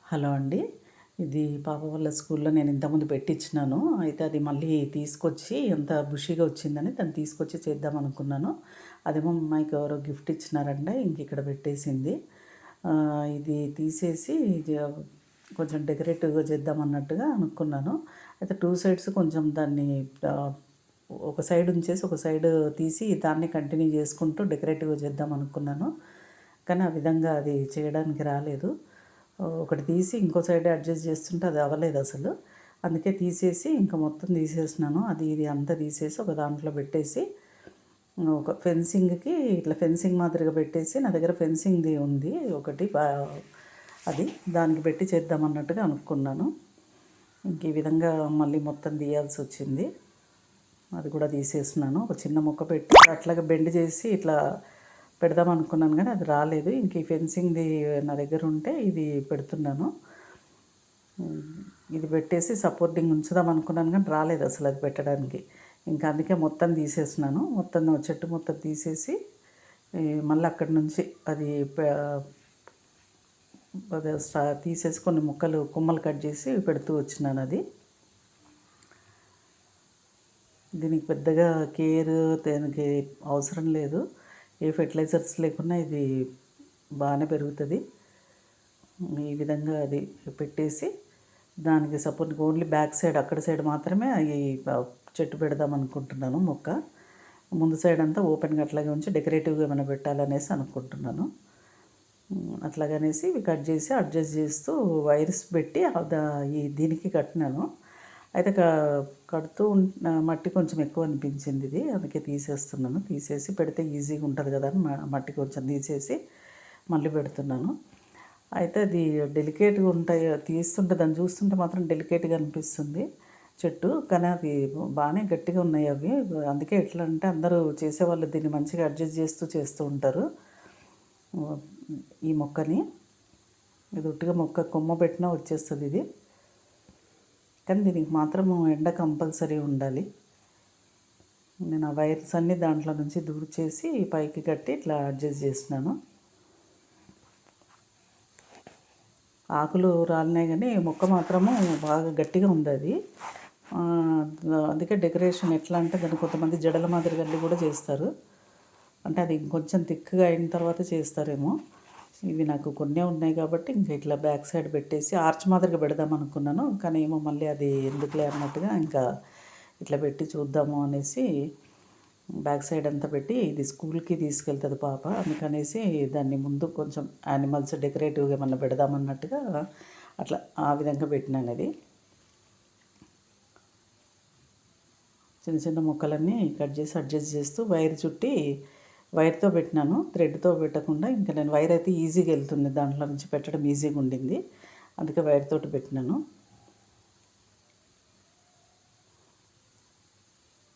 Hello అండి. ఇది పాప వాళ్ళ స్కూల్‌లో నేను ఇంతకుముందు పెట్టించినాను. అయితే అది మళ్ళీ తీసుకొచ్చి అంత బుషీగా వచ్చిందని దాన్ని తీసుకొచ్చి చేద్దామనుకున్నాను. అదేమో మా అమ్మాయికి ఎవరో గిఫ్ట్ ఇచ్చినారంట. ఇంక ఇక్కడ పెట్టేసింది. ఇది తీసేసి కొంచెం డెకరేటివ్‌గా చేద్దామన్నట్టుగా అనుకున్నాను. అయితే 2 సైడ్స్ కొంచెం దాన్ని ఆహ్, ఒక సైడ్ ఉంచేసి ఒక సైడ్ తీసి దాన్ని కంటిన్యూ చేసుకుంటూ డెకరేటివ్‌గా చేద్దామనుకున్నాను. కానీ ఆ విధంగా అది చేయడానికి రాలేదు. ఒకటి తీసి ఇంకో సైడ్ అడ్జస్ట్ చేస్తుంటే అది అవ్వలేదసలు. అందుకే తీసేసి ఇంకా మొత్తం తీసేసినాను. అది ఇది అంతా తీసేసి ఒక దాంట్లో పెట్టేసి ఒక ఫెన్సింగ్‌కి ఇట్లా ఫెన్సింగ్ మాదిరిగా పెట్టేసి నా దగ్గర ఫెన్సింగ్‌ది ఉంది ఒకటి అది దానికి పెట్టి చేద్దామన్నట్టుగా అనుకున్నాను. ఇంక ఈ విధంగా మళ్ళీ మొత్తం తీయాల్సొచ్చింది. అది కూడా తీసేసినాను. ఒక చిన్న ముక్క పెట్టి అట్లాగే బెండ్ చేసి ఇట్లా పెడదాం అనుకున్నాను కానీ అది రాలేదు. ఇంక ఈ ఫెన్సింగ్‌ది నా దగ్గర ఉంటే ఇది పెడుతున్నాను. ఇది పెట్టేసి సపోర్టింగ్ ఉంచుదాం అనుకున్నాను కానీ రాలేదు అసలు అది పెట్టడానికి. ఇంకా అందుకే మొత్తం తీసేసినాను. మొత్తం చెట్టు మొత్తం తీసేసి మళ్ళీ అక్కడి నుంచి అది అదే తీసేసి కొన్ని ముక్కలు కొమ్మలు కట్ చేసి పెడుతూ వచ్చినాను అది. దీనికి పెద్దగా కేర్ దానికి అవసరం లేదు. ఏ ఫెర్టిలైజర్స్ లేకున్నా ఇది బాగానే పెరుగుతుంది. ఈ విధంగా అది పెట్టేసి దానికి సపోర్ట్ ఓన్లీ బ్యాక్ సైడ్ అక్కడ సైడ్ మాత్రమే ఈ చెట్టు పెడదాం అనుకుంటున్నాను మొక్క. ముందు సైడ్ అంతా ఓపెన్గా అట్లాగే ఉంచి డెకరేటివ్గా ఏమైనా పెట్టాలనేసి అనుకుంటున్నాను. అట్లాగనేసి ఇవి కట్ చేసి అడ్జస్ట్ చేస్తూ వైర్స్ పెట్టి ఈ దీనికి కట్టినాను. అయితే కడుతూ మట్టి కొంచెం ఎక్కువ అనిపించింది ఇది, అందుకే తీసేస్తున్నాను. తీసేసి పెడితే ఈజీగా ఉంటుంది కదా అని మట్టి కొంచెం తీసేసి మళ్ళీ పెడుతున్నాను. అయితే అది డెలికేట్గా ఉంటాయి, తీస్తుంటే దాన్ని చూస్తుంటే మాత్రం డెలికేట్గా అనిపిస్తుంది చెట్టు. కానీ అది బాగానే గట్టిగా ఉన్నాయి అవి. అందుకే ఎట్లా అంటే అందరూ చేసేవాళ్ళు దీన్ని మంచిగా అడ్జస్ట్ చేస్తూ ఉంటారు ఈ మొక్కని. ఇది ఒట్టిగా మొక్క కొమ్మ పెట్టినా వచ్చేస్తుంది ఇది. కానీ దీనికి మాత్రం ఎండ కంపల్సరీ ఉండాలి. నేను ఆ వైర్స్ అన్నీ దాంట్లో నుంచి దూరం చేసి పైకి కట్టి ఇట్లా అడ్జస్ట్ చేసినాను. ఆకులు రాలినాయి కానీ మొక్క మాత్రము బాగా గట్టిగా ఉంది అది. అందుకే డెకరేషన్ ఎట్లా అంటే దాన్ని కొంతమంది జడల మాదిరి వెళ్ళి కూడా చేస్తారు. అంటే అది కొంచెం థిక్గా అయిన తర్వాత చేస్తారేమో. ఇవి నాకు కొన్నే ఉన్నాయి కాబట్టి ఇంకా ఇట్లా బ్యాక్ సైడ్ పెట్టేసి ఆర్చ్ మాదిరిగా పెడదాం అనుకున్నాను. కానీ ఏమో మళ్ళీ అది ఎందుకులే అన్నట్టుగా ఇంకా ఇట్లా పెట్టి చూద్దాము అనేసి బ్యాక్ సైడ్ అంతా పెట్టి, ఇది స్కూల్కి తీసుకెళ్తుంది పాప, అందుకనేసి దాన్ని ముందు కొంచెం యానిమల్స్ డెకరేటివ్గా ఏమన్నా పెడదామన్నట్టుగా అట్లా ఆ విధంగా పెట్టినాను. అది చిన్న చిన్న ముక్కలన్నీ కట్ చేసి అడ్జస్ట్ చేస్తూ వైర్ చుట్టి వైర్తో పెట్టినాను, థ్రెడ్తో పెట్టకుండా. ఇంకా నేను వైర్ అయితే ఈజీగా వెళ్తుంది, దాంట్లో నుంచి పెట్టడం ఈజీగా ఉండింది, అందుకే వైర్ తోటి పెట్టినాను.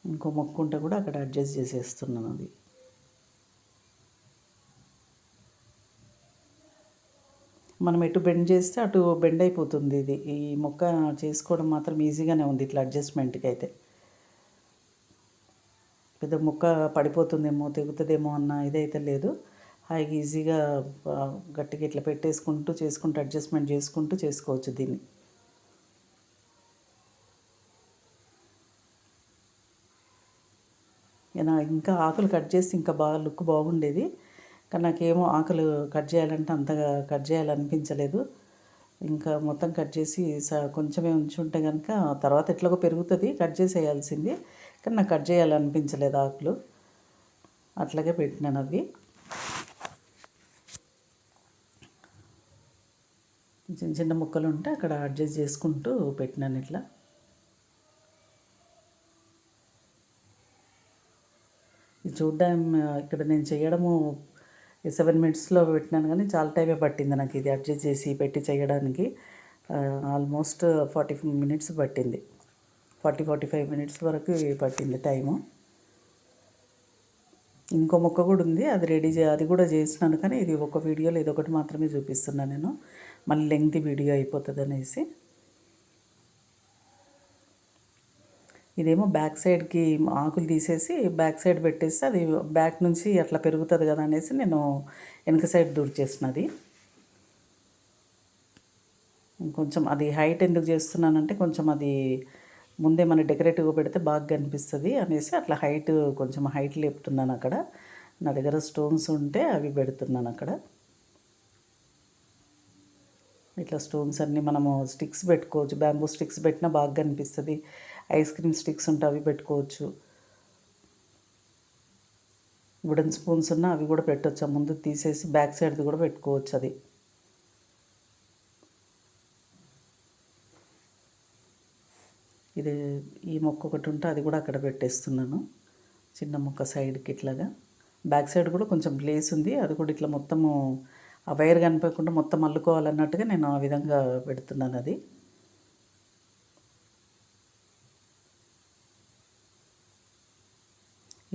ఇంకో మొక్క ఉంటే కూడా అక్కడ అడ్జస్ట్ చేసేస్తున్నాను. అది మనం ఎటు బెండ్ చేస్తే అటు బెండ్ అయిపోతుంది. ఇది ఈ మొక్క చేసుకోవడం మాత్రం ఈజీగానే ఉంది ఇట్లా అడ్జస్ట్మెంట్కి. అయితే పెద్ద మొక్క పడిపోతుందేమో తెగుతుందేమో అన్న ఇదైతే లేదు. హాయిగా ఈజీగా గట్టిగా ఇట్లా చేసుకుంటూ అడ్జస్ట్మెంట్ చేసుకుంటూ చేసుకోవచ్చు దీన్ని. ఇంకా ఆకులు కట్ చేస్తే ఇంకా బాగా లుక్ బాగుండేది. కానీ నాకేమో ఆకులు కట్ చేయాలంటే అంతగా కట్ చేయాలనిపించలేదు. ఇంకా మొత్తం కట్ చేసి కొంచెమే ఉంచుంటే కనుక తర్వాత ఎట్లాగో పెరుగుతుంది, కట్ చేసేయాల్సింది. కానీ నాకు కట్ చేయాలనిపించలేదు ఆకులు, అట్లాగే పెట్టినాను అవి. చిన్న చిన్న ముక్కలు ఉంటే అక్కడ అడ్జస్ట్ చేసుకుంటూ పెట్టినాను ఇట్లా. ఇది చూడ్డం ఇక్కడ నేను చేయడము 7 మినిట్స్లో పెట్టినాను కానీ చాలా టైమే పట్టింది నాకు ఇది అడ్జస్ట్ చేసి పెట్టి చేయడానికి. ఆల్మోస్ట్ 45 మినిట్స్ పట్టింది, 45 మినిట్స్ వరకు పట్టింది టైము. ఇంకో మొక్క కూడా ఉంది, అది అది కూడా చేసినాను. కానీ ఇది ఒక వీడియోలో ఇదొకటి మాత్రమే చూపిస్తున్నాను నేను, మళ్ళీ లెంగ్తీ వీడియో అయిపోతుంది అనేసి. ఇదేమో బ్యాక్ సైడ్కి ఆకులు తీసేసి బ్యాక్ సైడ్ పెట్టేస్తే అది బ్యాక్ నుంచి అట్లా పెరుగుతుంది కదా అనేసి నేను వెనక సైడ్ దూర్చేసినది. కొంచెం అది హైట్ ఎందుకు చేస్తున్నానంటే కొంచెం అది ముందే మన డెకరేటివ్గా పెడితే బాగా కనిపిస్తుంది అనేసి అట్లా కొంచెం హైట్ లేపుతున్నాను అక్కడ. నా దగ్గర స్టోన్స్ ఉంటే అవి పెడుతున్నాను అక్కడ. ఇట్లా స్టోన్స్ అన్నీ మనము స్టిక్స్ పెట్టుకోవచ్చు, బ్యాంబూ స్టిక్స్ పెట్టినా బాగా కనిపిస్తుంది. ఐస్ క్రీమ్ స్టిక్స్ ఉంటే అవి పెట్టుకోవచ్చు. వుడెన్ స్పూన్స్ ఉన్నా అవి కూడా పెట్టవచ్చు. ముందు తీసేసి బ్యాక్ సైడ్ది కూడా పెట్టుకోవచ్చు అది. ఇది ఈ మొక్క ఒకటి ఉంటే అది కూడా అక్కడ పెట్టేస్తున్నాను. చిన్న మొక్క సైడ్కి ఇట్లాగా. బ్యాక్ సైడ్ కూడా కొంచెం ప్లేస్ ఉంది, అది కూడా ఇట్లా మొత్తము ఆ వైర్ కనిపించకుండా మొత్తం అల్లుకోవాలన్నట్టుగా నేను ఆ విధంగా పెడుతున్నాను అది.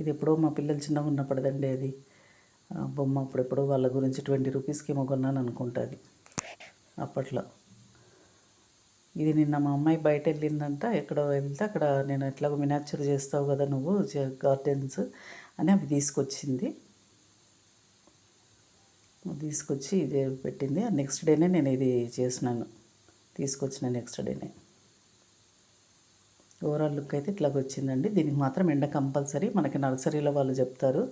ఇది ఎప్పుడో మా పిల్లలు చిన్నగా ఉన్నప్పటిదండి అది బొమ్మ. అప్పుడెప్పుడో వాళ్ళ గురించి 20 రూపీస్కి ఏమో కొన్నాను అనుకుంటా అది అప్పట్లో. ఇది నిన్న మా అమ్మాయి బయట వెళ్ళిందంట, ఎక్కడో వెళ్తే అక్కడ నేను ఎట్లాగో మినాక్చర్ చేస్తావు కదా నువ్వు గార్డెన్స్ అని అవి తీసుకొచ్చింది. తీసుకొచ్చి ఇది పెట్టింది. నెక్స్ట్ డేనే నేను ఇది చేసినాను, తీసుకొచ్చిన నెక్స్ట్ డేనే. ఓవరాల్ లుక్ అయితే ఇట్లాగ వచ్చిందండి. దీనికి మాత్రం ఎండ కంపల్సరీ. మనకి నర్సరీలో వాళ్ళు చెప్తారు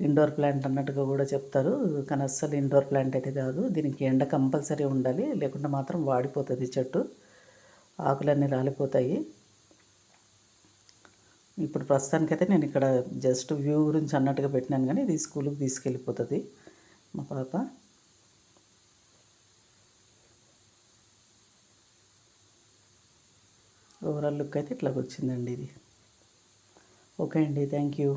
ఇండోర్ ప్లాంట్ అన్నట్టుగా కూడా చెప్తారు, కానీ అస్సలు ఇండోర్ ప్లాంట్ అయితే కాదు. దీనికి ఎండ కంపల్సరీ ఉండాలి, లేకుంటే మాత్రం వాడిపోతుంది చెట్టు, ఆకులన్నీ రాలిపోతాయి. ఇప్పుడు ప్రస్తుతానికైతే నేను ఇక్కడ జస్ట్ వ్యూ గురించి అన్నట్టుగా పెట్టినాను, కానీ ఇది స్కూల్కి తీసుకెళ్ళిపోతుంది మా పాప. ఓవరాల్ లుక్ అయితే ఇట్లాగ వచ్చిందండి ఇది. ఓకే అండి, థ్యాంక్ యూ.